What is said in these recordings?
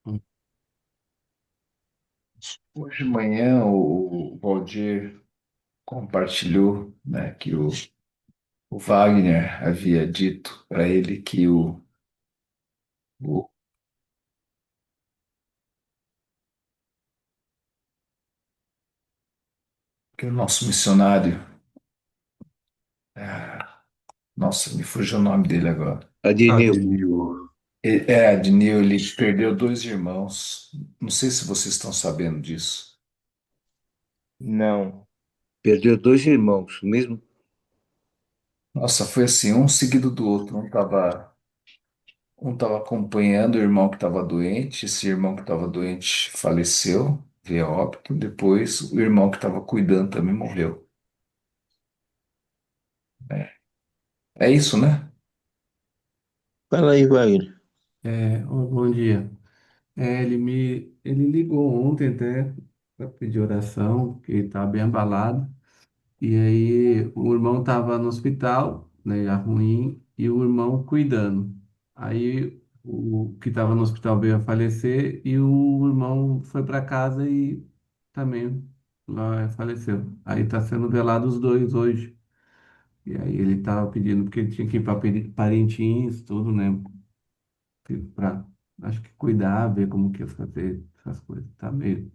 Hum. Hoje de manhã o Valdir compartilhou, né, que o Wagner havia dito para ele o, que o nosso missionário, nossa, me fugiu o nome dele agora. Adnil. Adnil, ele perdeu dois irmãos. Não sei se vocês estão sabendo disso. Não. Perdeu dois irmãos, mesmo? Nossa, foi assim, um seguido do outro. Um tava acompanhando o irmão que estava doente. Esse irmão que estava doente faleceu, veio a óbito. Depois, o irmão que estava cuidando também morreu. É isso, né? Fala aí, Wagner. Bom dia. Ele ligou ontem até para pedir oração, porque estava bem abalado. E aí o irmão estava no hospital, né, já ruim, e o irmão cuidando. Aí o que estava no hospital veio a falecer e o irmão foi para casa e também lá faleceu. Aí está sendo velado os dois hoje. E aí ele estava pedindo, porque ele tinha que ir para Parintins, tudo, né? Para, acho que cuidar, ver como que ia fazer essas coisas. Tá meio.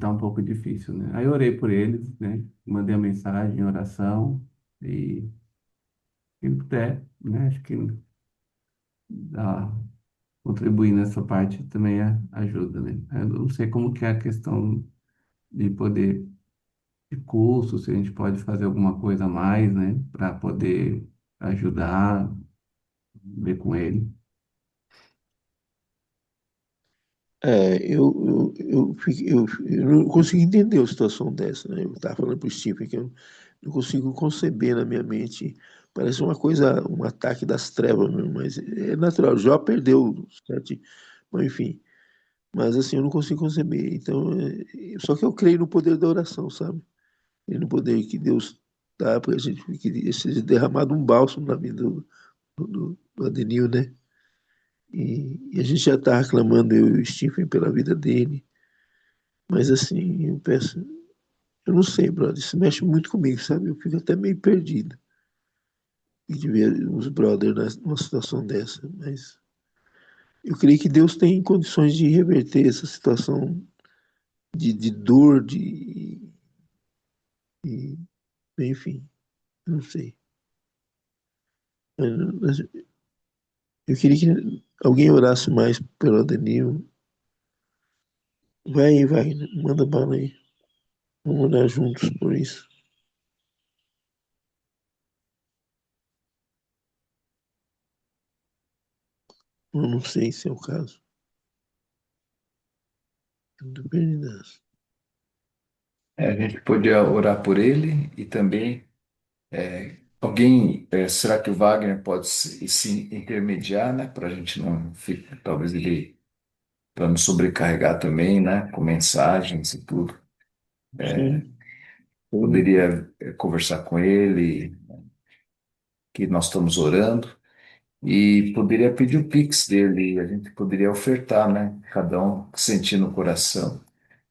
Tá um pouco difícil, né? Aí eu orei por eles, né? Mandei a mensagem em oração e quem puder, né? Acho que dá, contribuir nessa parte também ajuda, né? Eu não sei como que é a questão de poder de curso, se a gente pode fazer alguma coisa a mais, né? Para poder ajudar, ver com ele. Eu não consigo entender a situação dessa, né? Eu estava falando para o Stephen que eu não consigo conceber na minha mente. Parece uma coisa, um ataque das trevas mesmo, mas é natural. Jó perdeu os sete, mas enfim. Mas assim, eu não consigo conceber. Então, só que eu creio no poder da oração, sabe? E no poder que Deus dá para a gente, que seja derramado um bálsamo na vida do Adenil, né? E a gente já está reclamando, eu e o Stephen, pela vida dele. Mas assim, eu peço, eu não sei, brother, isso mexe muito comigo, sabe? Eu fico até meio perdido de ver os brothers numa situação dessa. Mas eu creio que Deus tem condições de reverter essa situação de dor, de, enfim, não sei. Mas eu queria que alguém orasse mais pelo Adenil. Vai aí, vai, manda bala aí. Vamos orar juntos por isso. Eu não sei se é o caso. Eu tô perdido. A gente podia orar por ele e também alguém, será que o Wagner pode se intermediar, né? Para a gente não ficar, talvez ele, para não sobrecarregar também, né? Com mensagens e tudo. Sim, sim, Poderia conversar com ele, que nós estamos orando, e poderia pedir o Pix dele, e a gente poderia ofertar, né? Cada um sentir no coração,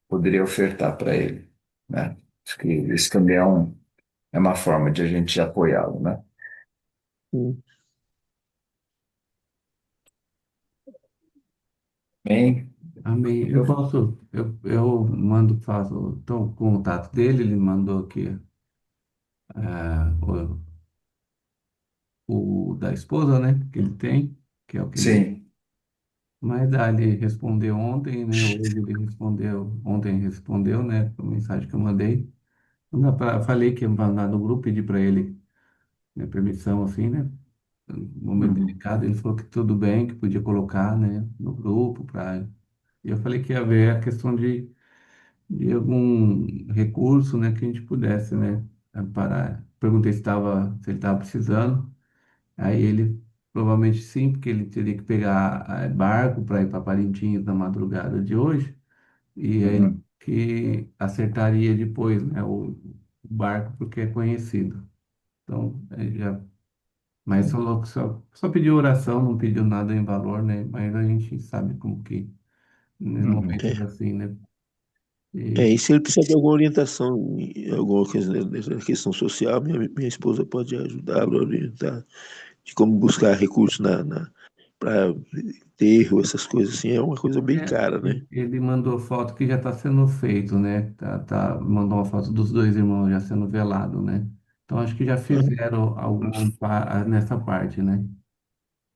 poderia ofertar para ele, né? Acho que isso também é uma forma de a gente apoiá-lo, né? sim. Bem, Amém. Eu eu, posso, eu mando, faço, então, o contato dele, ele mandou aqui o da esposa, né, que ele tem, que é o que ele. sim. Mas ele respondeu ontem, né, hoje ele respondeu, ontem ele respondeu, né, a mensagem que eu mandei. Falei que ia mandar no grupo, pedi para ele, né, permissão, assim, né, um momento Uhum. delicado, ele falou que tudo bem, que podia colocar, né, no grupo, e eu falei que ia ver a questão de algum recurso, né, que a gente pudesse, né, parar. Perguntei se ele estava precisando, aí ele provavelmente sim, porque ele teria que pegar barco para ir para Parintins na madrugada de hoje, e aí Uhum. que acertaria depois, né, o barco, porque é conhecido. Então, já Mas falou que só pediu oração, não pediu nada em valor, né? Mas a gente sabe como que, em Uhum. momentos assim, né? E E se ele precisar de alguma orientação em alguma coisa nessa questão social, minha esposa pode ajudá-lo a orientar de como buscar recursos para enterro, essas coisas assim. É uma coisa bem é, cara, né? ele mandou foto que já está sendo feito, né? Mandou uma foto dos dois irmãos já sendo velado, né? Então acho que já Ah, fizeram nessa parte, né?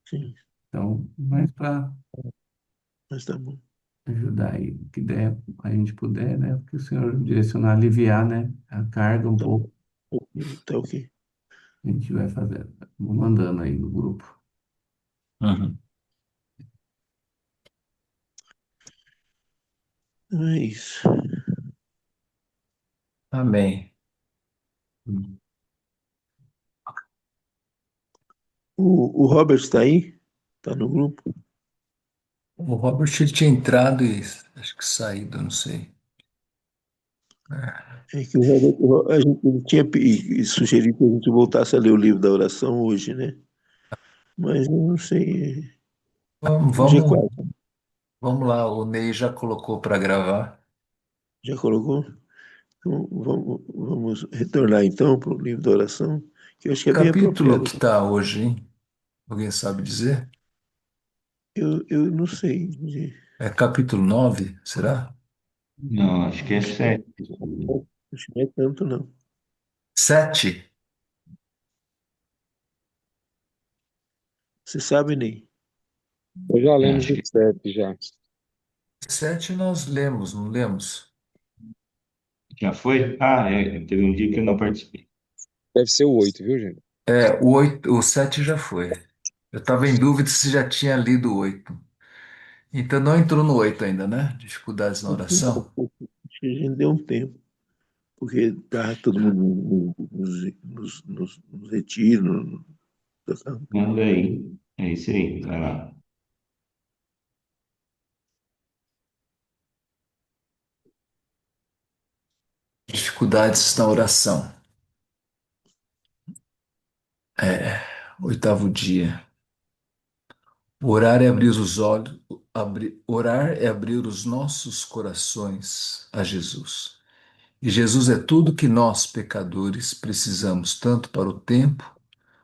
sim, Então, mas para mas tá bom. ajudar aí, o que der, a gente puder, né? Que o senhor direcionar, aliviar, né? A carga um Tá, pouco, ok, tá ok. a gente vai fazer, vou mandando aí no grupo. Uhum. É isso. Amém. O Robert está aí? Está no grupo? O Robert ele tinha entrado e acho que saído, não sei. É. É que o Robert, a gente ele tinha sugerido que a gente voltasse a ler o livro da oração hoje, né? Mas eu não sei. Vamos, Hoje é vamos, quarta. vamos lá, o Ney já colocou para gravar. Já colocou? Então, vamos retornar então para o livro da oração, que eu acho que é bem Capítulo apropriado. que está hoje, hein? Alguém sabe dizer? Eu não sei. É capítulo 9, será? Não, acho que é Acho que, sete. acho que não é tanto, não. 7. Você sabe, Ney? Eu já É, lemos acho o que 7 já. 7 nós lemos, não lemos? já foi? Ah, é, teve um dia que eu não participei. Deve ser o 8, viu, gente? É, o 7 já foi. Eu estava em dúvida se já tinha lido o 8. Então não entrou no 8 ainda, né? Dificuldades na oração. Acho que a gente deu um tempo, porque tá todo mundo nos retiros. Manda aí. É isso aí, vai lá. Dificuldades na oração. É, oitavo dia. Orar é abrir os olhos, orar é abrir os nossos corações a Jesus. E Jesus é tudo que nós, pecadores, precisamos, tanto para o tempo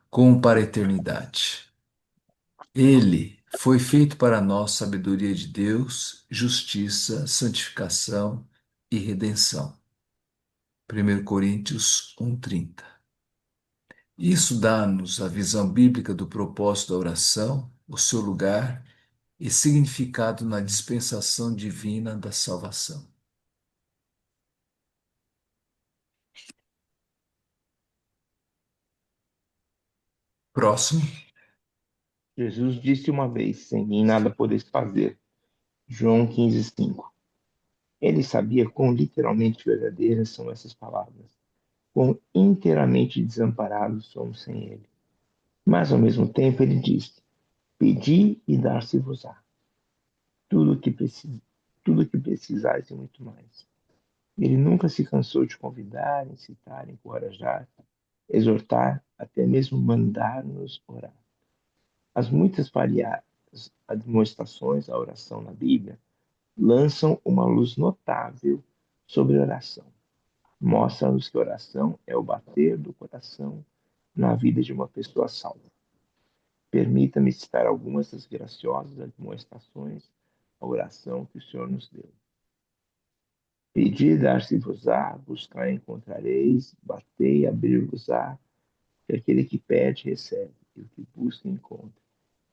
como para a eternidade. Ele foi feito para nós sabedoria de Deus, justiça, santificação e redenção. 1 Coríntios 1:30. Isso dá-nos a visão bíblica do propósito da oração, o seu lugar e significado na dispensação divina da salvação. Próximo. Jesus disse uma vez: sem mim nada podeis fazer. João 15:5. Ele sabia quão literalmente verdadeiras são essas palavras, quão inteiramente desamparados somos sem ele. Mas, ao mesmo tempo, ele diz: pedi e dar-se-vos-á tudo o que tudo o que precisais e muito mais. Ele nunca se cansou de convidar, incitar, encorajar, exortar, até mesmo mandar-nos orar. As muitas variadas admoestações à oração na Bíblia lançam uma luz notável sobre a oração. Mostra-nos que a oração é o bater do coração na vida de uma pessoa salva. Permita-me citar algumas das graciosas admoestações à oração que o Senhor nos deu. Pedi, dar-se-vos-á, buscar, encontrareis, batei, abrir-vos-á, que aquele que pede, recebe, e o que busca, encontra,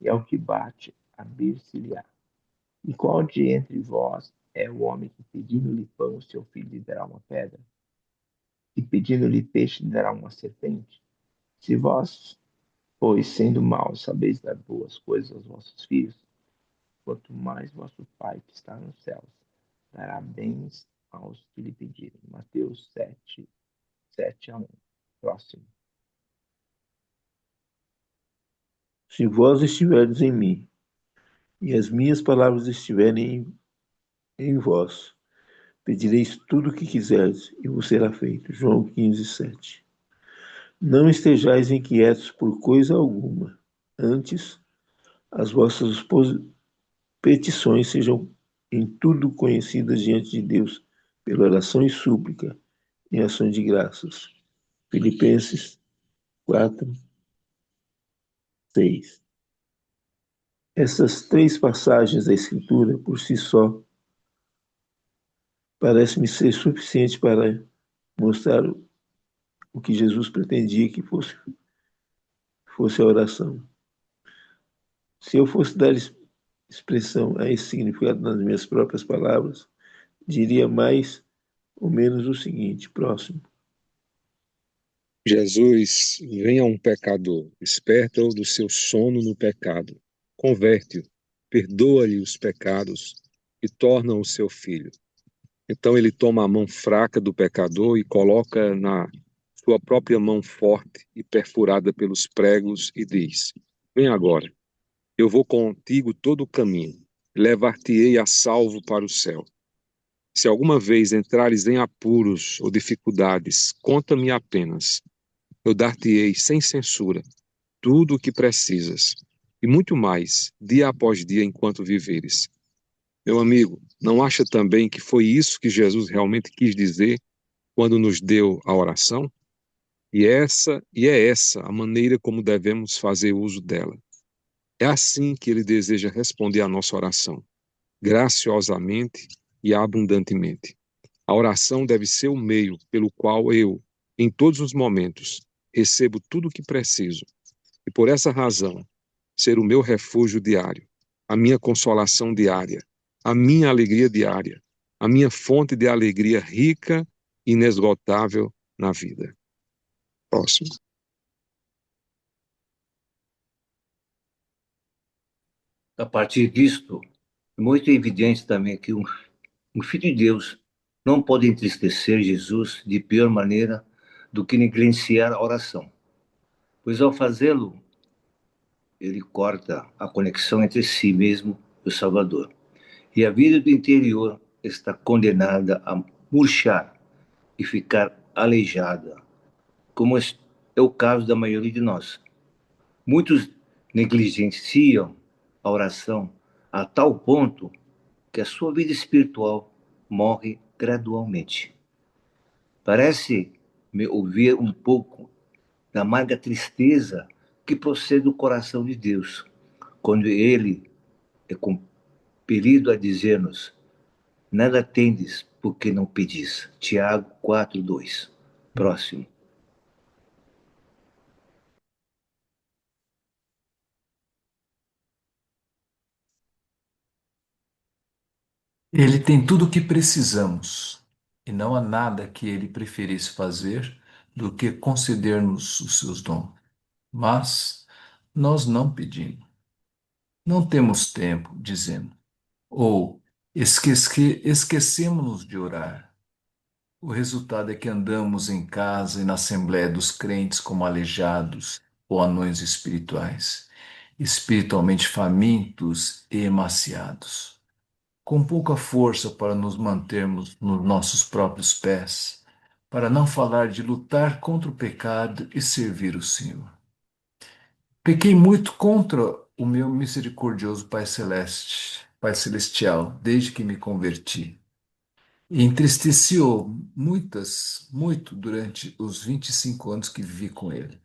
e ao que bate, abrir-se-lhe-á. E qual de entre vós é o homem que, pedindo-lhe pão, seu filho lhe dará uma pedra? E pedindo-lhe peixe, lhe dará uma serpente? Se vós, pois, sendo maus, sabeis dar boas coisas aos vossos filhos, quanto mais vosso Pai que está nos céus dará bens aos que lhe pedirem. Mateus 7, 7:1. Próximo. Se vós estiverdes em mim, e as minhas palavras estiverem em vós, pedireis tudo o que quiserdes, e vos será feito. João 15:7. Não estejais inquietos por coisa alguma. Antes, as vossas petições sejam em tudo conhecidas diante de Deus, pela oração e súplica, em ação de graças. Filipenses 4, 6. Essas três passagens da Escritura, por si só, parecem-me ser suficientes para mostrar o que Jesus pretendia que fosse a oração. Se eu fosse dar expressão a esse significado nas minhas próprias palavras, diria mais ou menos o seguinte: próximo. Jesus, vem a um pecador, desperta-o do seu sono no pecado, converte-o, perdoa-lhe os pecados e torna-o seu filho. Então ele toma a mão fraca do pecador e coloca na sua própria mão forte e perfurada pelos pregos e diz: Vem agora, eu vou contigo todo o caminho, levar-te-ei a salvo para o céu. Se alguma vez entrares em apuros ou dificuldades, conta-me apenas. Eu dar-te-ei sem censura tudo o que precisas, e muito mais, dia após dia, enquanto viveres. Meu amigo, não acha também que foi isso que Jesus realmente quis dizer quando nos deu a oração? E é essa a maneira como devemos fazer uso dela. É assim que ele deseja responder à nossa oração, graciosamente e abundantemente. A oração deve ser o meio pelo qual eu, em todos os momentos, recebo tudo o que preciso. E por essa razão, ser o meu refúgio diário, a minha consolação diária, a minha alegria diária, a minha fonte de alegria rica e inesgotável na vida. Próximo. A partir disto, é muito evidente também que um filho de Deus não pode entristecer Jesus de pior maneira do que negligenciar a oração, pois ao fazê-lo, ele corta a conexão entre si mesmo e o Salvador. E a vida do interior está condenada a murchar e ficar aleijada, como é o caso da maioria de nós. Muitos negligenciam a oração a tal ponto que a sua vida espiritual morre gradualmente. Parece-me ouvir um pouco da amarga tristeza que procede do coração de Deus, quando ele é compelido a dizer-nos: nada tendes porque não pedis. Tiago 4:2. Próximo. Ele tem tudo o que precisamos, e não há nada que ele preferisse fazer do que conceder-nos os seus dons. Mas nós não pedimos. Não temos tempo, dizemos. Ou esquecemos-nos de orar. O resultado é que andamos em casa e na Assembleia dos Crentes como aleijados ou anões espirituais, espiritualmente famintos e emaciados, com pouca força para nos mantermos nos nossos próprios pés, para não falar de lutar contra o pecado e servir o Senhor. Pequei muito contra o meu misericordioso Pai Celeste, Pai Celestial, desde que me converti. E entristeceu muito durante os 25 anos que vivi com ele.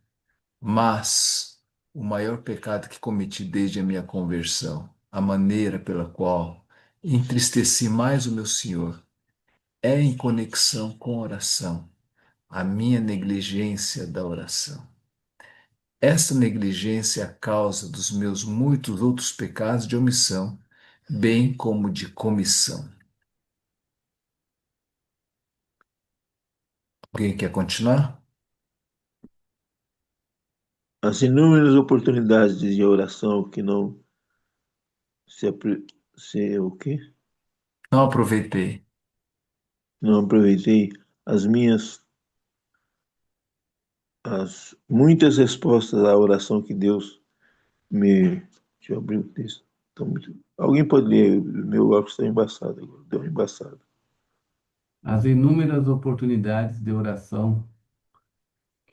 Mas o maior pecado que cometi desde a minha conversão, a maneira pela qual entristeci mais o meu Senhor, é em conexão com a oração, a minha negligência da oração. Essa negligência é a causa dos meus muitos outros pecados de omissão, bem como de comissão. Alguém quer continuar? As inúmeras oportunidades de oração que não se o quê? Não aproveitei. Não aproveitei as minhas as muitas respostas à oração que Deus me. Deixa eu abrir o texto. Alguém pode ler? Meu óculos está embaçado agora. Deu uma embaçada. As inúmeras oportunidades de oração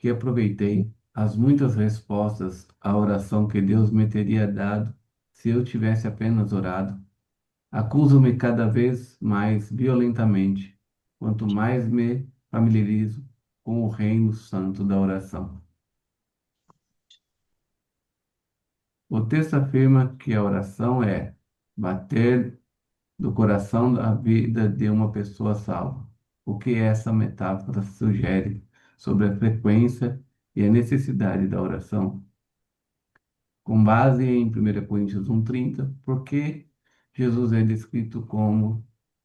que aproveitei as muitas respostas à oração que Deus me teria dado se eu tivesse apenas orado. Acuso-me cada vez mais violentamente, quanto mais me familiarizo com o reino santo da oração. O texto afirma que a oração é bater do coração da vida de uma pessoa salva. O que essa metáfora sugere sobre a frequência e a necessidade da oração? Com base em 1 Coríntios 1:30, porque Jesus é descrito como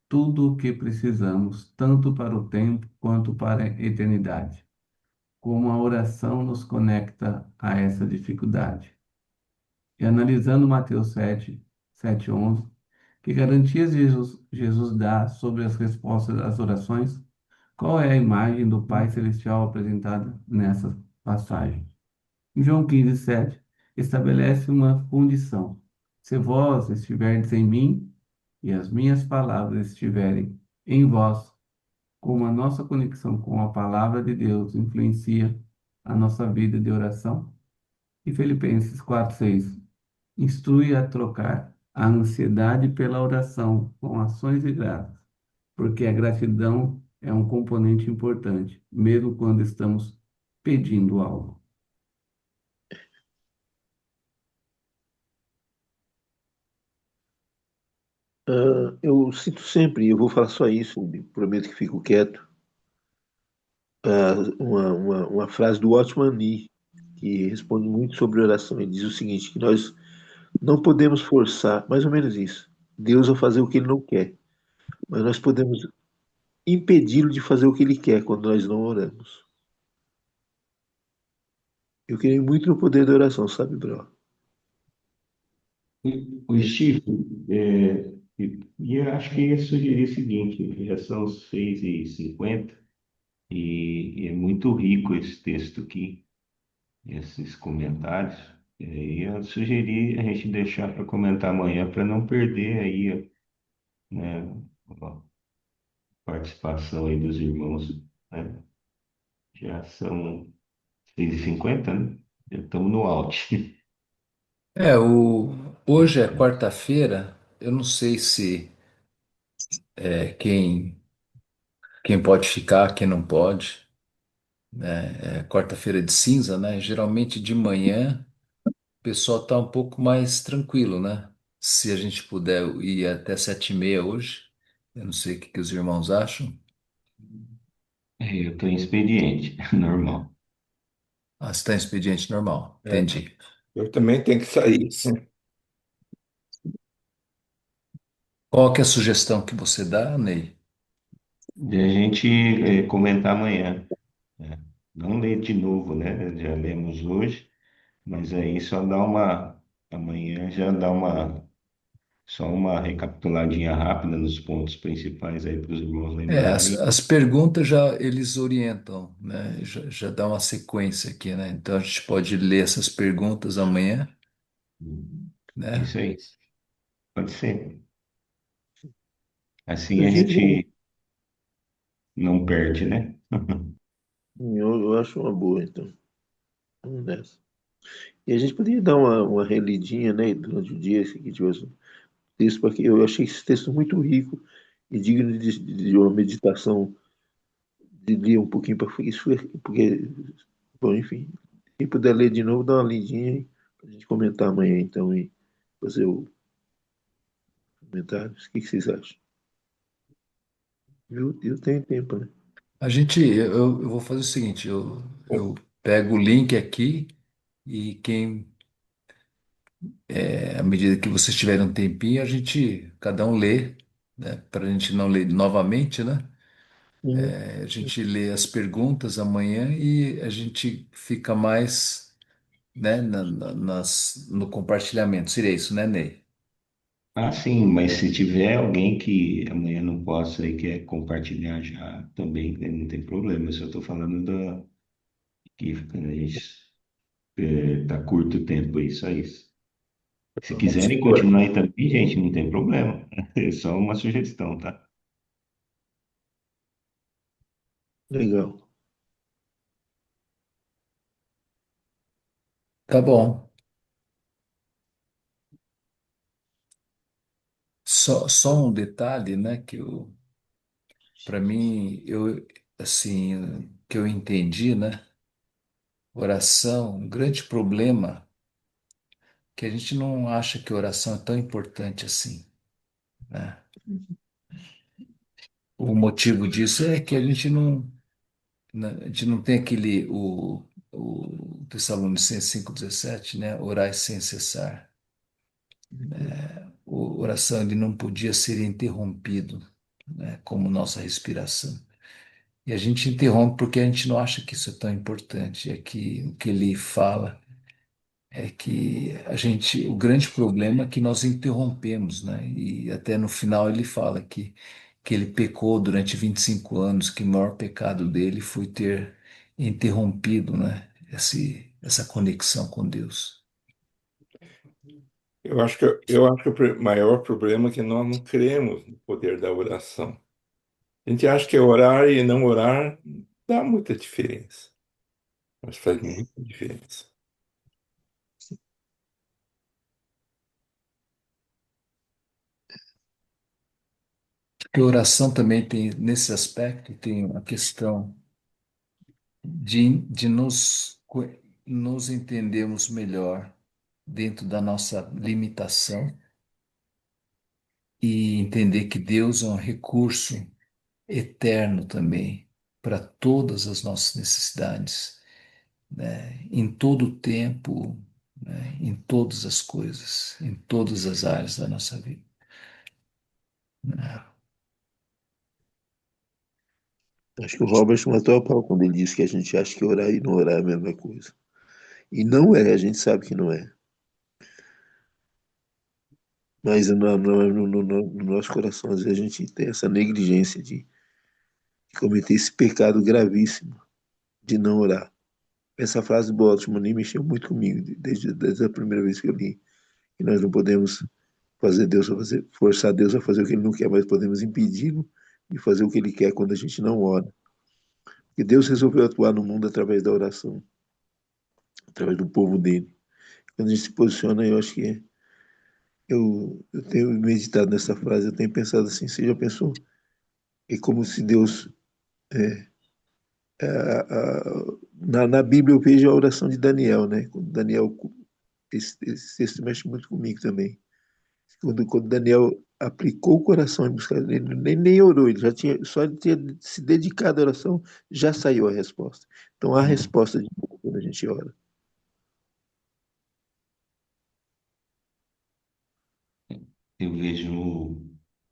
tudo o que precisamos, tanto para o tempo quanto para a eternidade. Como a oração nos conecta a essa dificuldade. E analisando Mateus 7:11, que garantias Jesus dá sobre as respostas às orações? Qual é a imagem do Pai Celestial apresentada nessa passagem? Em João 15:7, estabelece uma condição. Se vós estiverdes em mim e as minhas palavras estiverem em vós, como a nossa conexão com a palavra de Deus influencia a nossa vida de oração? E Filipenses 4:6, instrui a trocar a ansiedade pela oração com ações de graças, porque a gratidão é um componente importante, mesmo quando estamos pedindo algo. Eu sinto sempre, eu vou falar só isso, prometo que fico quieto, uma frase do Watchman Nee, que responde muito sobre oração. Ele diz o seguinte, que nós não podemos forçar, mais ou menos isso, Deus a fazer o que ele não quer, mas nós podemos impedi-lo de fazer o que ele quer quando nós não oramos. Eu creio muito no poder da oração, sabe, bro? O Steve, e eu acho que ia sugerir o seguinte, já são 6h50 e é muito rico esse texto aqui, esses comentários. E aí eu sugeri a gente deixar para comentar amanhã para não perder aí, né, a participação aí dos irmãos, né? Já são 6h50, né? Já estamos no out. Hoje é quarta-feira, eu não sei se quem pode ficar, quem não pode, né? É quarta-feira de cinza, né? Geralmente de manhã o pessoal está um pouco mais tranquilo, né? Se a gente puder ir até 7h30 hoje, eu não sei o que os irmãos acham. Eu estou em expediente, normal. Ah, você está em expediente normal, É, entendi. eu também tenho que sair, sim. Qual que é a sugestão que você dá, Ney? De a gente comentar amanhã, né? Não ler de novo, né? Já lemos hoje, mas aí só dá uma. Amanhã já dá uma. Só uma recapituladinha rápida nos pontos principais aí para os irmãos As, lembrarem. as perguntas já eles orientam, né? Já dá uma sequência aqui, né? Então a gente pode ler essas perguntas amanhã, né? Isso aí, pode ser. Assim a Sugiro, gente não perde, né? eu acho uma boa, então. Vamos nessa. E a gente poderia dar uma relidinha, né, durante o dia, se tivesse um texto, porque eu achei esse texto muito rico e digno de uma meditação, de ler um pouquinho para isso, porque, bom, enfim, quem puder ler de novo, dá uma lidinha para a gente comentar amanhã, então, e fazer o comentário. O que vocês acham? Eu tenho tempo, né? Eu vou fazer o seguinte, eu pego o link aqui e à medida que vocês tiverem um tempinho, cada um lê, né? Para a gente não ler novamente, né? Uhum. A gente lê as perguntas amanhã e a gente fica mais, né, no compartilhamento. Seria isso, né, Ney? Ah, sim, mas se tiver alguém que amanhã não possa e quer compartilhar já também, né, não tem problema. Eu só estou falando que a gente tá curto o tempo aí, só isso. Se quiserem continuar aí também, gente, não tem problema. É só uma sugestão, tá? Legal. Tá bom. Só um detalhe, né, para mim, assim, que eu entendi, né, oração, um grande problema que a gente não acha que oração é tão importante assim, né? O motivo disso é que a gente não, né, a gente não tem o Tessalonicenses 5,17, né, orar sem cessar. O oração ele não podia ser interrompido, né, como nossa respiração. E a gente interrompe porque a gente não acha que isso é tão importante. É que o que ele fala é que o grande problema é que nós interrompemos, né? E até no final ele fala que ele pecou durante 25 anos, que o maior pecado dele foi ter interrompido, né? Essa conexão com Deus. Eu acho que o maior problema é que nós não cremos no poder da oração. A gente acha que orar e não orar dá muita diferença, mas faz muita diferença. Porque a oração também tem, nesse aspecto, tem uma questão de nos entendermos melhor dentro da nossa limitação e entender que Deus é um recurso eterno também para todas as nossas necessidades, né? Em todo o tempo, né? Em todas as coisas, em todas as áreas da nossa vida, né? Acho que o Robert matou a pau quando ele disse que a gente acha que orar e não orar é a mesma coisa. E não é, a gente sabe que não é. Mas no nosso coração, às vezes, a gente tem essa negligência de cometer esse pecado gravíssimo de não orar. Essa frase do Baltimore mexeu muito comigo, desde a primeira vez que eu li. Que nós não podemos forçar Deus a fazer o que ele não quer, mas podemos impedi-lo de fazer o que ele quer quando a gente não ora. Porque Deus resolveu atuar no mundo através da oração, através do povo dele. Quando a gente se posiciona, eu acho que eu tenho meditado nessa frase, eu tenho pensado assim, você já pensou? É como se Deus... É, na Bíblia eu vejo a oração de Daniel, né? Quando Daniel, esse texto mexe muito comigo também. Quando Daniel aplicou o coração em buscar, ele nem orou, ele já tinha, só ele tinha se dedicado à oração, já saiu a resposta. Então há resposta de Deus quando a gente ora. Eu vejo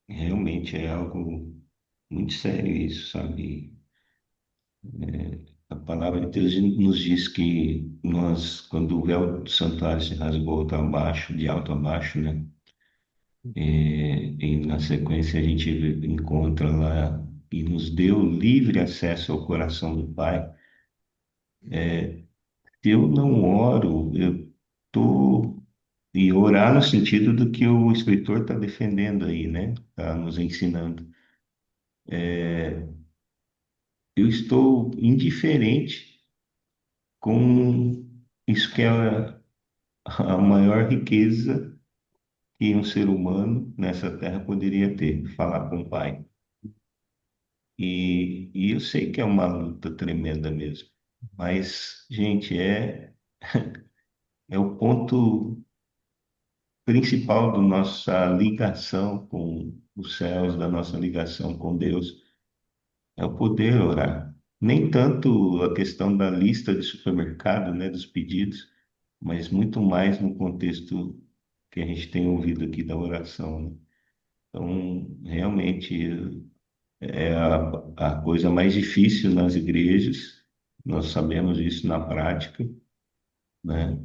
realmente é algo muito sério isso, sabe? A palavra de Deus nos diz que nós, quando o véu do santuário se rasgou abaixo, de alto a baixo, né? E na sequência a gente encontra lá e nos deu livre acesso ao coração do Pai. Se eu não oro, eu tô e orar no sentido do que o escritor está defendendo aí, né? Está nos ensinando. Eu estou indiferente com isso que é a maior riqueza que um ser humano nessa terra poderia ter, falar com o Pai. E eu sei que é uma luta tremenda mesmo, mas, gente, é o ponto principal da nossa ligação com os céus, da nossa ligação com Deus, é o poder orar. Nem tanto a questão da lista de supermercado, né, dos pedidos, mas muito mais no contexto que a gente tem ouvido aqui da oração, né? Então, realmente é a coisa mais difícil nas igrejas, nós sabemos isso na prática, né?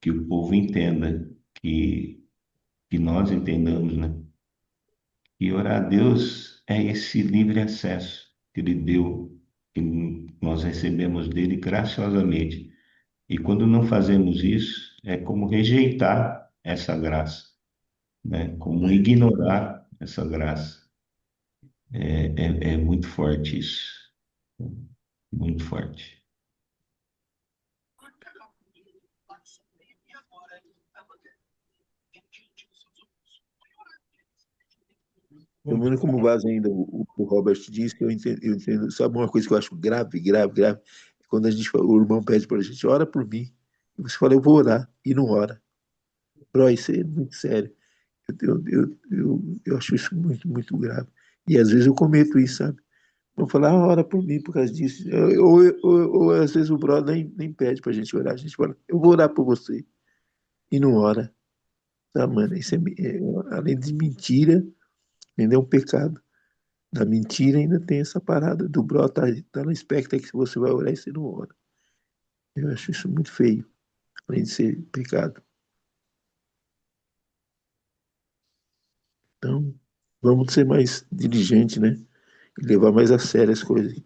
Que o povo entenda, que nós entendamos, né? E orar a Deus é esse livre acesso que Ele deu, que nós recebemos dele graciosamente. E quando não fazemos isso, é como rejeitar essa graça, né? Como ignorar essa graça. É muito forte isso, muito forte. Tomando como base ainda o Robert disse, que eu entendo, sabe uma coisa que eu acho grave, grave, grave? É quando a gente, o irmão pede para a gente, ora por mim. E você fala, eu vou orar, e não ora. Bro, isso é muito sério. Eu acho isso muito, muito grave. E às vezes eu cometo isso, sabe? Vou falar, ora por mim por causa disso. Ou às vezes o brother nem pede pra gente orar. A gente fala, eu vou orar por você. E não ora. Tá, mano? Isso além de mentira, ainda é um pecado. Da mentira ainda tem essa parada do brother tá na expectativa que você vai orar e você não ora. Eu acho isso muito feio, além de ser pecado. Então, vamos ser mais diligentes, né? E levar mais a sério as coisas.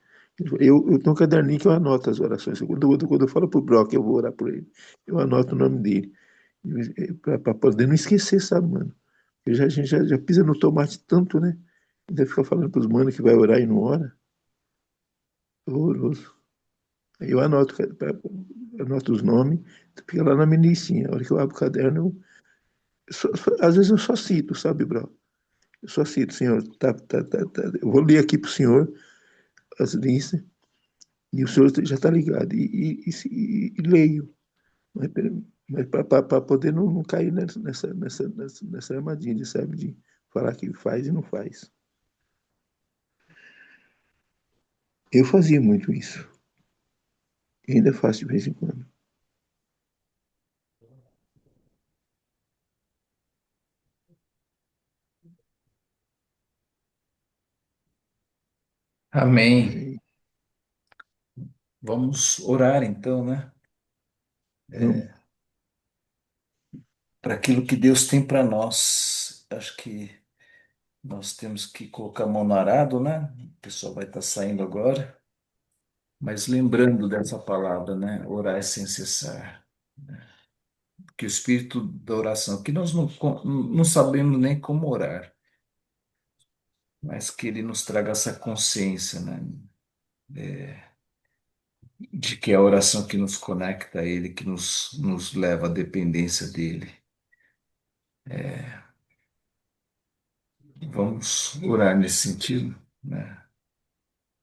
Eu tenho um caderninho que eu anoto as orações. Quando eu falo pro Brock, eu vou orar por ele. Eu anoto o nome dele. Para poder não esquecer, sabe, mano? A gente já pisa no tomate tanto, né? Ainda fica falando pros manos que vai orar e não ora. Horroroso. Aí eu anoto, cara, anoto os nomes, fica lá na minha listinha. A hora que eu abro o caderno, às vezes eu só cito, sabe, bro? Eu só cito, senhor, tá. Eu vou ler aqui pro senhor as listas, e o senhor já está ligado. E leio. Mas para poder não cair nessa armadilha, sabe? De falar que faz e não faz. Eu fazia muito isso. E ainda faço de vez em quando. Amém. Aí, Vamos orar então, né? vamos. Para aquilo que Deus tem para nós. Acho que nós temos que colocar a mão no arado, né? O pessoal vai estar saindo agora. Mas lembrando dessa palavra, né? Orar sem cessar. Que o espírito da oração, que nós não sabemos nem como orar, mas que ele nos traga essa consciência, né? De que é a oração que nos conecta a ele, que nos leva à dependência dele. Vamos orar nesse sentido, né?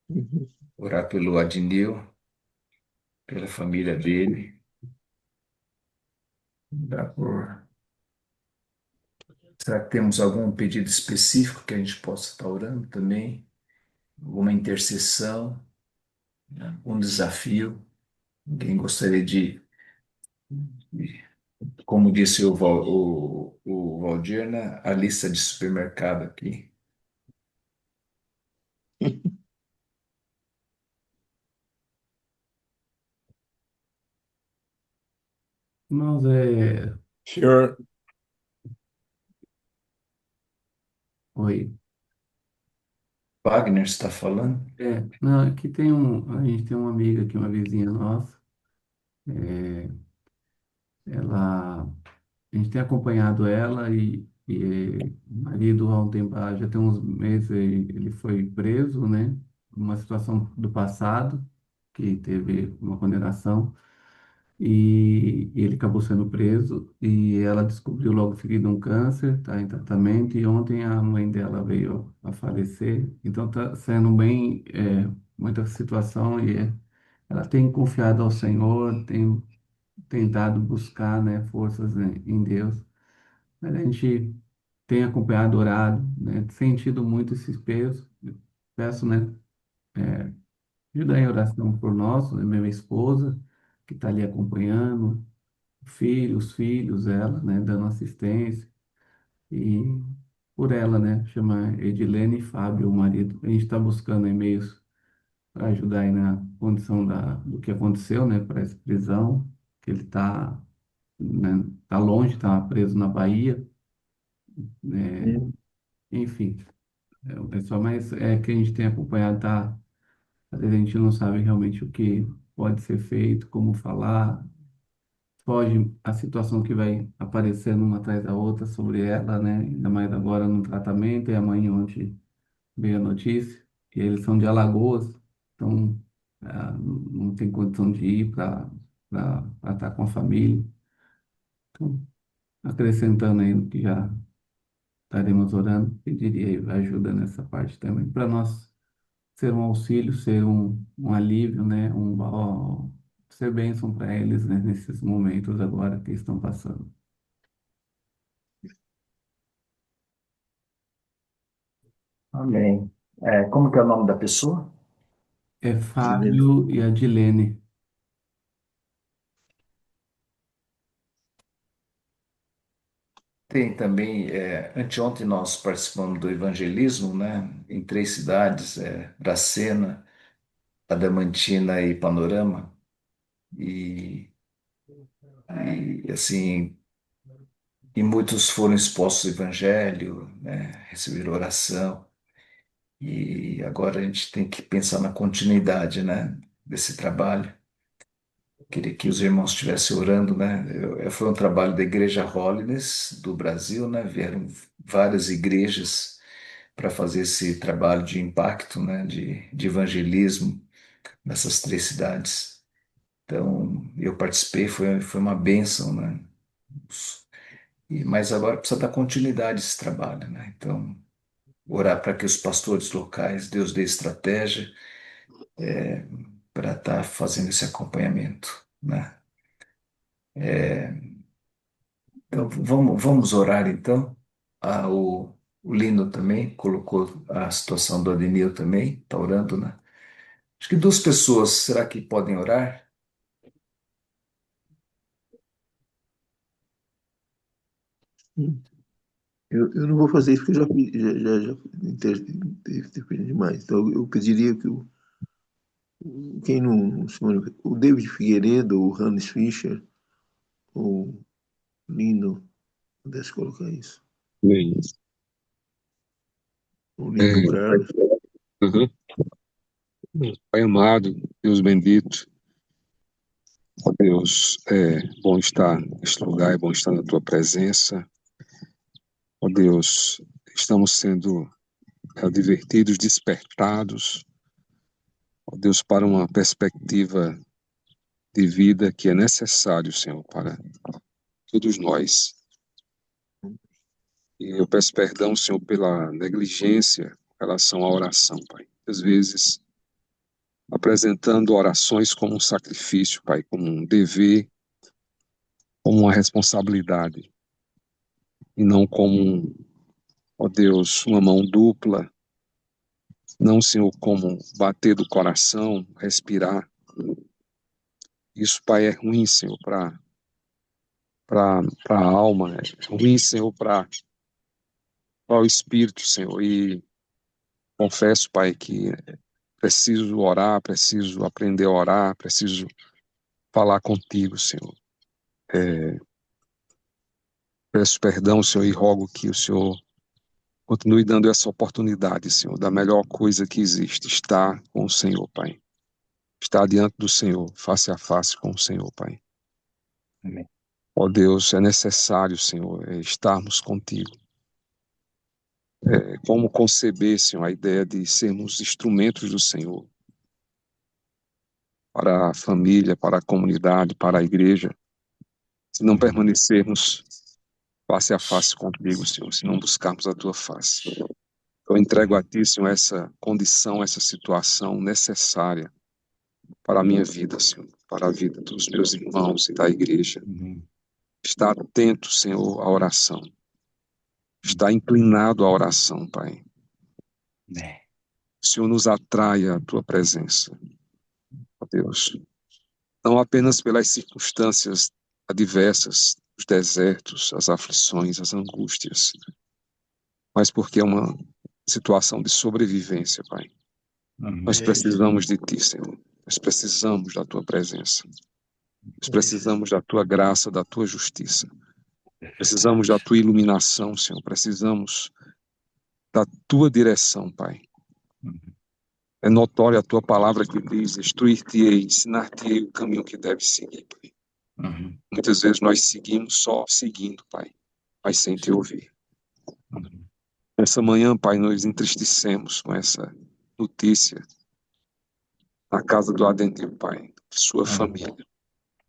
Uhum. Orar pelo Adnil, pela família dele, orar por... Será que temos algum pedido específico que a gente possa estar orando também? Alguma intercessão, né? Um desafio? Alguém gostaria como disse o Valdir, né? A lista de supermercado aqui. Irmãos, Senhor, oi. Wagner está falando? Não, aqui a gente tem uma amiga aqui, uma vizinha nossa, é, ela, a gente tem acompanhado ela e o marido há um tempo, já tem uns meses, ele foi preso, né? Uma situação do passado, que teve uma condenação, e ele acabou sendo preso, e ela descobriu logo em seguida um câncer, está em tratamento, e ontem a mãe dela veio a falecer, então está sendo bem, muita situação, ela tem confiado ao Senhor, tem tentado buscar, né, forças, né, em Deus. Mas a gente tem acompanhado, orado, né, sentido muito esses pesos. Peço, né, ajuda em oração por nós, né, minha esposa, que está ali acompanhando, o filho, os filhos, ela, né, dando assistência. E por ela, né, chama Edilene e Fábio, o marido. A gente está buscando e-mails para ajudar aí na condição do que aconteceu, né, para essa prisão, que ele está, né, tá longe, está preso na Bahia, né, enfim, é só mais que a gente tem acompanhado, tá, às vezes a gente não sabe realmente o que pode ser feito, como falar, foge a situação que vai aparecendo uma atrás da outra sobre ela, né, ainda mais agora no tratamento, e amanhã ontem veio a notícia, que eles são de Alagoas, então não tem condição de ir para estar com a família. Então, acrescentando aí no que já estaremos orando, pediria ajuda nessa parte também, para nós ser um auxílio, ser um alívio, né? Ser bênção para eles, né? Nesses momentos agora que estão passando. Amém. Como que é o nome da pessoa? É Adilene. Fábio e Adilene. Tem também, anteontem nós participamos do evangelismo, né, em 3 cidades, Dracena, Adamantina e Panorama, e, assim, e muitos foram expostos ao evangelho, né, receberam oração, e agora a gente tem que pensar na continuidade, né, desse trabalho. Queria que os irmãos estivessem orando, né? Foi um trabalho da Igreja Holiness do Brasil, né? Vieram várias igrejas para fazer esse trabalho de impacto, né? De evangelismo nessas 3 cidades. Então, eu participei, foi uma bênção, né? Mas agora precisa dar continuidade a esse trabalho, né? Então, orar para que os pastores locais, Deus dê estratégia para estar fazendo esse acompanhamento, né? Então, vamos orar então. O Lino também colocou a situação do Ademir também, está orando, né? Acho que 2 pessoas, será que podem orar? Eu não vou fazer isso porque eu já fiz, já interferi demais. Então eu pediria que quem não se o David Figueiredo, o Hannes Fischer, o Lino, pudesse colocar isso. Bem, O é, Lino Carlos. uhum. Pai amado, Deus bendito, ó Deus, é bom estar neste lugar, é bom estar na tua presença. Ó Deus, estamos sendo advertidos, despertados, ó Deus, para uma perspectiva de vida que é necessário, Senhor, para todos nós. E eu peço perdão, Senhor, pela negligência em relação à oração, Pai. Às vezes, apresentando orações como um sacrifício, Pai, como um dever, como uma responsabilidade, e não como, ó Deus, uma mão dupla, não, Senhor, como bater do coração, respirar. Isso, Pai, é ruim, Senhor, para a alma, é ruim, Senhor, para o espírito, Senhor. E confesso, Pai, que preciso orar, preciso aprender a orar, preciso falar contigo, Senhor. Peço perdão, Senhor, e rogo que o Senhor continue dando essa oportunidade, Senhor, da melhor coisa que existe, estar com o Senhor, Pai. Estar diante do Senhor, face a face com o Senhor, Pai. Amém. Ó Deus, é necessário, Senhor, estarmos contigo. Como conceber, Senhor, a ideia de sermos instrumentos do Senhor para a família, para a comunidade, para a igreja, se não permanecermos face a face contigo, Senhor, se não buscarmos a tua face. Eu entrego a ti, Senhor, essa condição, essa situação necessária para a minha vida, Senhor, para a vida dos meus irmãos e da igreja. Está atento, Senhor, à oração. Está inclinado à oração, Pai. O Senhor nos atrai à tua presença, ó Deus. Não apenas pelas circunstâncias adversas, os desertos, as aflições, as angústias, mas porque é uma situação de sobrevivência, Pai. Nós precisamos de Ti, Senhor. Nós precisamos da Tua presença. Nós precisamos da Tua graça, da Tua justiça. Precisamos da Tua iluminação, Senhor. Precisamos da Tua direção, Pai. É notória a Tua palavra que diz: instruir-te-ei, ensinar-te-ei o caminho que deves seguir, Pai. Muitas vezes nós seguimos só seguindo, Pai, mas sem Te ouvir. Nessa manhã, Pai, nós entristecemos com essa notícia na casa do Adenil, Pai, sua família.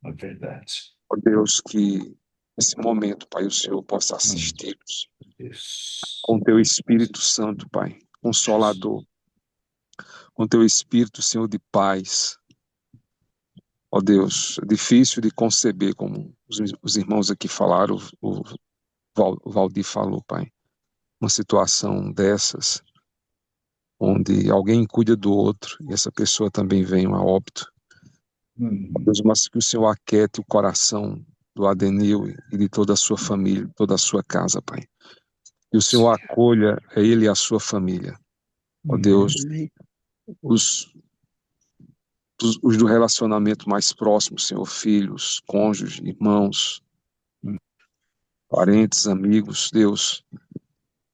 É verdade. Ó Deus, que nesse momento, Pai, o Senhor possa assisti-los Deus. com teu Espírito Santo, Pai, Consolador, com teu Espírito, Senhor, de paz. Ó Deus, é difícil de conceber, como os irmãos aqui falaram, o Valdir falou, Pai, uma situação dessas, onde alguém cuida do outro e essa pessoa também vem a óbito. Ó Deus, mas que o Senhor aquete o coração do Adenil e de toda a sua família, toda a sua casa, Pai. E o Senhor acolha a ele e a sua família. Ó Deus, os do relacionamento mais próximo, Senhor, filhos, cônjuges, irmãos, parentes, amigos, Deus,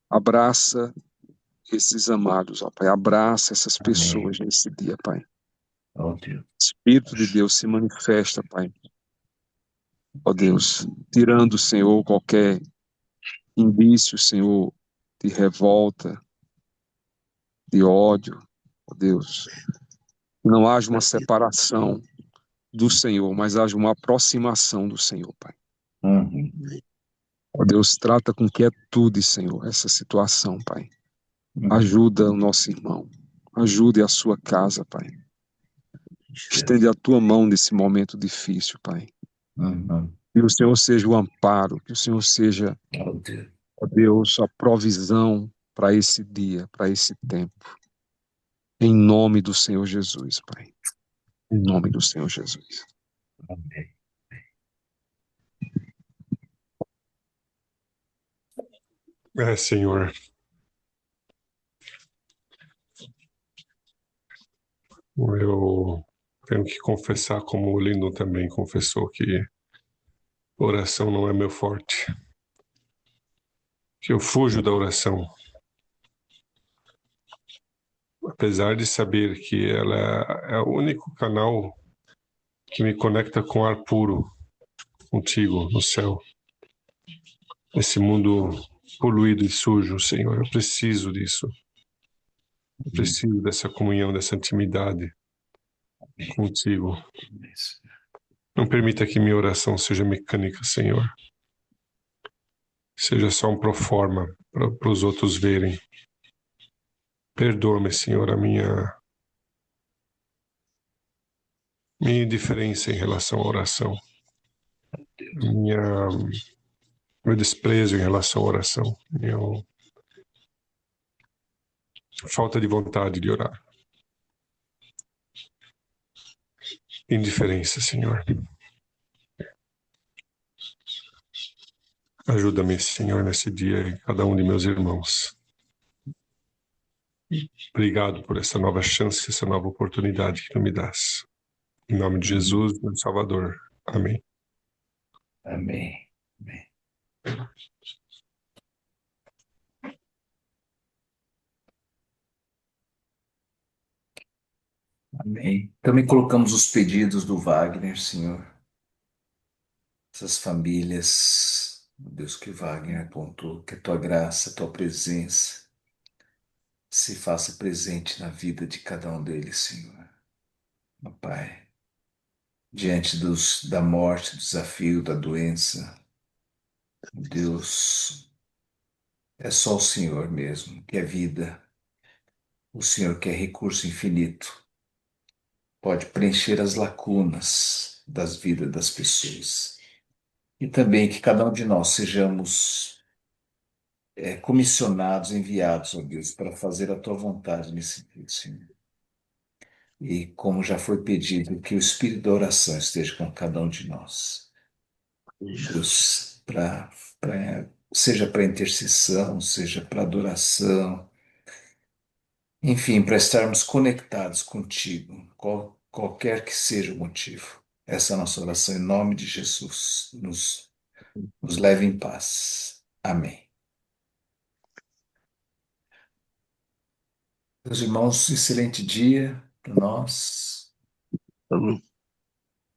abraça esses amados, ó Pai, abraça essas pessoas nesse dia, Pai. Ó Deus. Espírito de Deus se manifesta, Pai. Ó Deus, tirando, Senhor, qualquer indício, Senhor, de revolta, de ódio, ó Deus. Que não haja uma separação do Senhor, mas haja uma aproximação do Senhor, Pai. Ó Deus, trata com quietude, Senhor, essa situação, Pai. Ajuda o nosso irmão. Ajude a sua casa, Pai. Estende a tua mão nesse momento difícil, Pai. Que o Senhor seja o amparo, que o Senhor seja, ó Deus, a provisão para esse dia, para esse tempo. Em nome do Senhor Jesus, Pai. Em nome do Senhor Jesus. Amém. Senhor, eu tenho que confessar, como o Lindo também confessou, que oração não é meu forte, que eu fujo da oração, apesar de saber que ela é o único canal que me conecta com ar puro, contigo, no céu. Esse mundo poluído e sujo, Senhor, eu preciso disso. Eu preciso dessa comunhão, dessa intimidade contigo. Não permita que minha oração seja mecânica, Senhor. Seja só um proforma para os outros verem. Perdoa-me, Senhor, a minha indiferença em relação à oração. Meu desprezo em relação à oração. Minha falta de vontade de orar. Indiferença, Senhor. Ajuda-me, Senhor, nesse dia e cada um de meus irmãos. Obrigado por essa nova chance, essa nova oportunidade que tu me dás. Em nome de Jesus, meu Salvador. Amém. Amém. Amém. Amém. Também colocamos os pedidos do Wagner, Senhor. Essas famílias, meu Deus, que Wagner apontou, que a tua graça, a tua presença se faça presente na vida de cada um deles, Senhor. Meu Pai, diante da morte, do desafio, da doença, Deus, é só o Senhor mesmo, que é vida. O Senhor que é recurso infinito, pode preencher as lacunas das vidas das pessoas. E também que cada um de nós sejamos comissionados, enviados, ó Deus, para fazer a tua vontade nesse dia, Senhor. E como já foi pedido, que o Espírito da oração esteja com cada um de nós. Deus, seja para intercessão, seja para adoração, enfim, para estarmos conectados contigo, qualquer que seja o motivo. Essa é a nossa oração em nome de Jesus. Nos leve em paz. Amém. Meus irmãos, excelente dia para nós. Amém.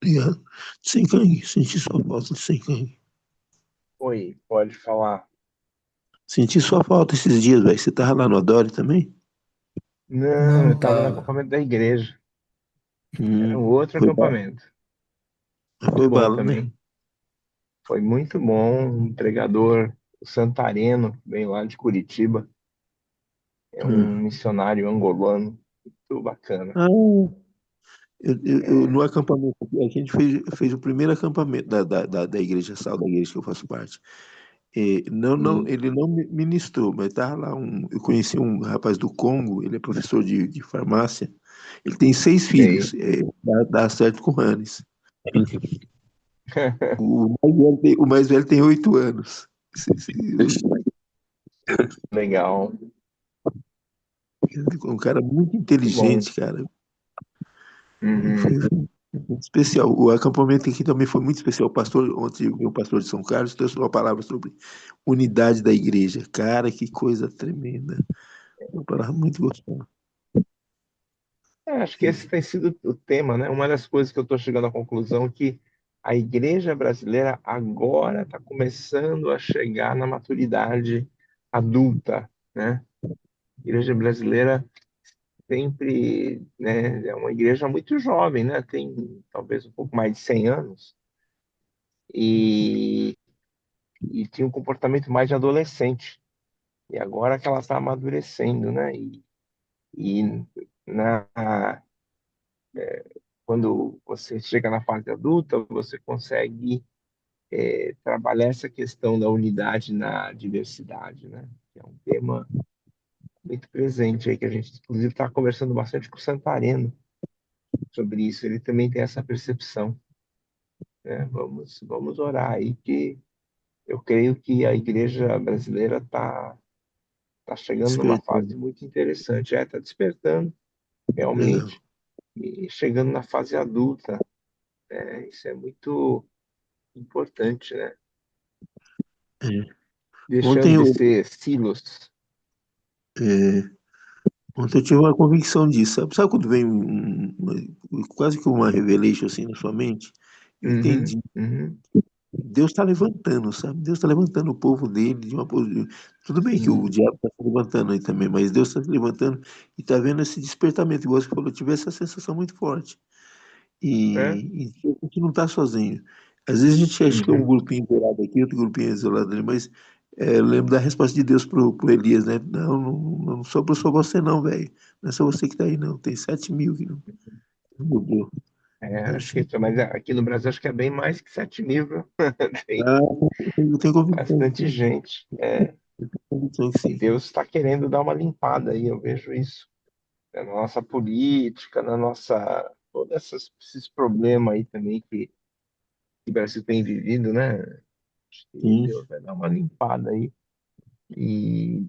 Obrigado. Sem cangue, senti sua falta, sem cangue. Oi, pode falar. Senti sua falta esses dias, velho. Você tava lá no Adore também? Não, eu tava no acampamento da igreja. Era um outro Foi bala, acampamento. foi Muito bom bala, também. né? Foi muito bom. Um pregador, o Santareno, vem lá de Curitiba. É um Hum. missionário angolano. Muito bacana. Ah, no acampamento, aqui a gente fez o primeiro acampamento da igreja Sal, da igreja que eu faço parte. Não, E, ele não ministrou, mas estava lá eu conheci um rapaz do Congo, ele é professor de farmácia, ele tem 6 filhos, sei. dá certo com o Hannes. O mais velho tem 8 anos. Legal. Um cara muito Muito bom. inteligente, cara. Uhum. Foi muito especial. O acampamento aqui também foi muito especial. O pastor, ontem, o pastor de São Carlos trouxe uma palavra sobre unidade da igreja. Cara, que coisa tremenda. Uma palavra muito gostosa. Acho que esse tem sido o tema, né? Uma das coisas que eu estou chegando à conclusão é que a igreja brasileira agora está começando a chegar na maturidade adulta, né? A igreja brasileira sempre, né, é uma igreja muito jovem, né? Tem talvez um pouco mais de 100 anos e, e tinha um comportamento mais de adolescente. E agora que ela está amadurecendo, né? E na, quando você chega na fase adulta, você consegue trabalhar essa questão da unidade na diversidade, né? Que é um tema muito presente aí, que a gente, inclusive, está conversando bastante com o Santareno sobre isso. Ele também tem essa percepção, né? Vamos orar aí, que eu creio que a igreja brasileira tá chegando numa fase Despertando. muito interessante. Está despertando, Legal. realmente, e chegando na fase adulta. Isso é muito importante, né? É. Deixando Ontem, de eu, ser silos. é, ontem eu tive uma convicção disso. Sabe quando vem quase que uma revelation assim na sua mente? Eu Uhum, entendi. uhum, Deus está levantando, sabe? Deus está levantando o povo dele de uma posição. Tudo bem que o sim. diabo está se levantando aí também, mas Deus está se levantando e está vendo esse despertamento. Igual você falou, eu tive essa sensação muito forte. É? E a gente não está sozinho. Às vezes a gente acha que é um Uhum. grupinho isolado aqui, outro grupinho isolado ali, mas eu lembro da resposta de Deus pro Elias, né? Não sobrou só você não, velho. Não é só você que está aí, não. Tem 7.000 que não mudou. Então, Acho que, mas aqui no Brasil acho que é bem mais que 7 mil, viu? Tem ah, eu tenho convicção que bastante sim. gente. Eu tenho convicção que E sim. Deus está querendo dar uma limpada aí, eu vejo isso. Na nossa política, na nossa. Todos esses problemas aí também que o Brasil tem vivido, né? Acho que Sim. Deus vai dar uma limpada aí. E,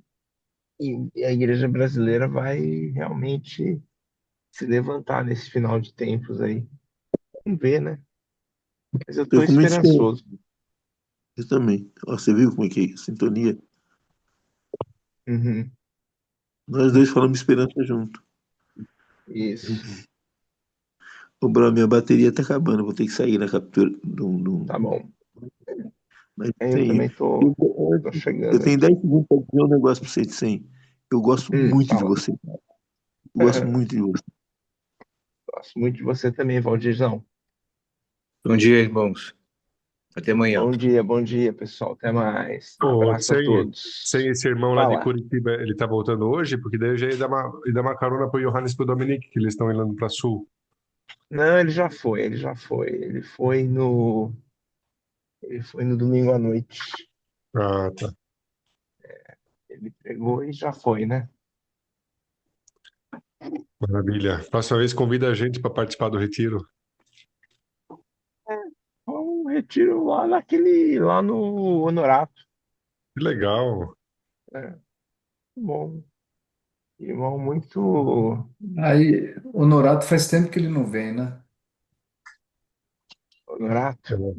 e a igreja brasileira vai realmente se levantar nesse final de tempos aí. Vamos ver, né? Mas eu estou Eu comentei, esperançoso. eu também. Ó, você viu como é que é? Sintonia. Uhum, Nós dois falamos esperança junto. isso. O Bruno, minha bateria tá acabando. Vou ter que sair na captura Tá bom. mas Eu tem. também Eu, tô eu chegando tenho aqui. 10 segundos para dizer um negócio para você de 100. Eu gosto muito de Fala. você. Eu gosto muito de você. Gosto muito de você também, Valdirzão. Bom dia, irmãos. Até amanhã. Bom dia, pessoal. Até mais. Ô, Abraço a sem todos. esse irmão lá de Fala. Curitiba, ele tá voltando hoje? Porque daí eu já ia dar uma carona pro Johannes e pro Dominique, que eles estão indo pra Sul. Não, ele já foi, ele já foi. Ele foi no domingo à noite. Ah, tá. Ele pegou e já foi, né? Maravilha. Próxima vez convida a gente para participar do retiro. É, um retiro lá no Honorato. Que legal. É, bom. Irmão muito Aí, o Norato faz tempo que ele não vem, né? Honorato.